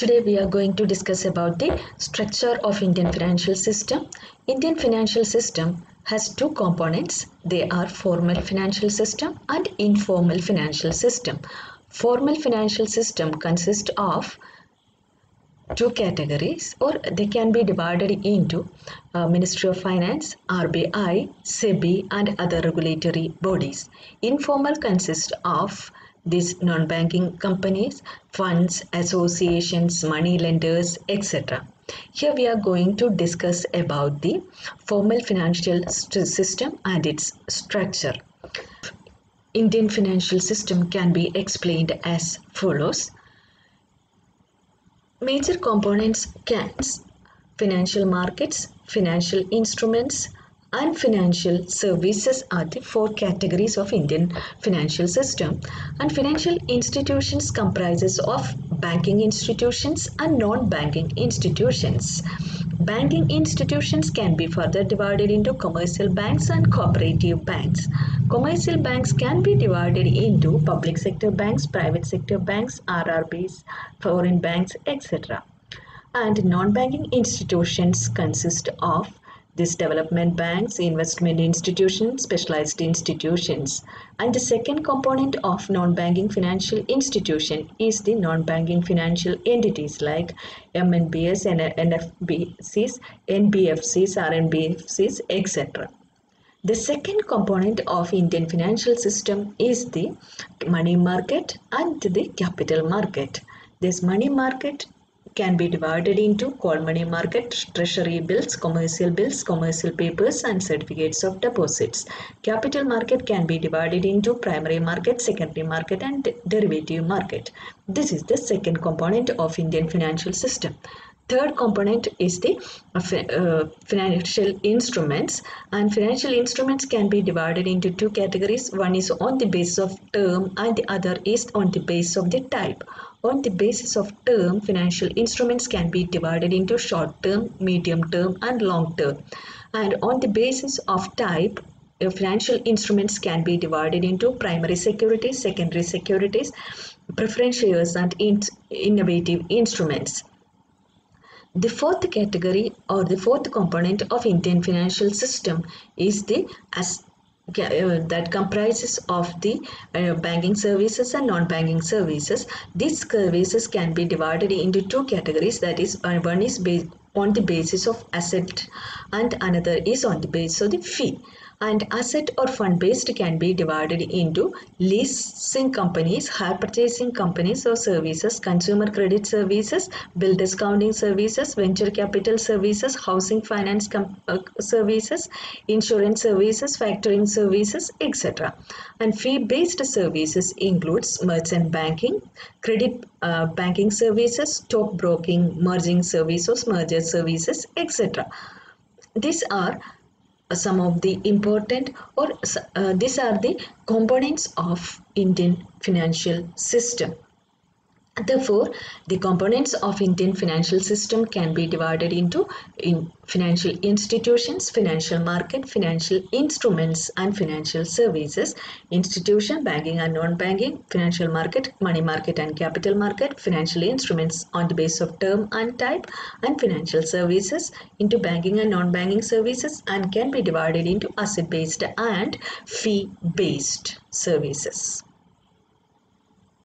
Today we are going to discuss about the structure of Indian financial system. Indian financial system has two components. They are formal financial system and informal financial system. Formal financial system consists of two categories, or they can be divided into Ministry of Finance, RBI, SEBI and other regulatory bodies. Informal consists of these non-banking companies, funds, associations, money lenders, etc. Here we are going to discuss about the formal financial system and its structure. Indian financial system can be explained as follows. Major components can financial markets, financial instruments and financial services are the four categories of Indian financial system, and financial institutions comprises of banking institutions and non-banking institutions. Banking institutions can be further divided into commercial banks and cooperative banks. Commercial banks can be divided into public sector banks, private sector banks, RRBs, foreign banks, etc. And non-banking institutions consist of these development banks, investment institutions, specialized institutions. And the second component of non-banking financial institution is the non-banking financial entities like MNBs, NFBCs, NBFCs, RNBFCs, etc. The second component of Indian financial system is the money market and the capital market. This money market can be divided into call money market, treasury bills, commercial papers and certificates of deposits. Capital market can be divided into primary market, secondary market and derivative market. This is the second component of Indian financial system. Third component is the financial instruments, and financial instruments can be divided into two categories. One is on the basis of term and the other is on the basis of the type. On the basis of term, financial instruments can be divided into short term, medium term and long term. And on the basis of type, financial instruments can be divided into primary securities, secondary securities, preference shares and innovative instruments. The fourth category or the fourth component of Indian financial system is the that comprises of the banking services and non-banking services. These services can be divided into two categories, that is one is on the basis of asset and another is on the basis of the fee. And asset or fund based can be divided into leasing companies, hire purchasing companies or services, consumer credit services, bill discounting services, venture capital services, housing finance services, insurance services, factoring services, etc. And fee based services includes merchant banking, credit banking services, stock broking, merging services, merger services, etc. These are some of the important or these are the components of Indian financial system. Therefore, the components of Indian financial system can be divided into financial institutions, financial market, financial instruments and financial services. Institution, banking and non-banking, financial market, money market and capital market, financial instruments on the basis of term and type, and financial services into banking and non-banking services, and can be divided into asset-based and fee-based services.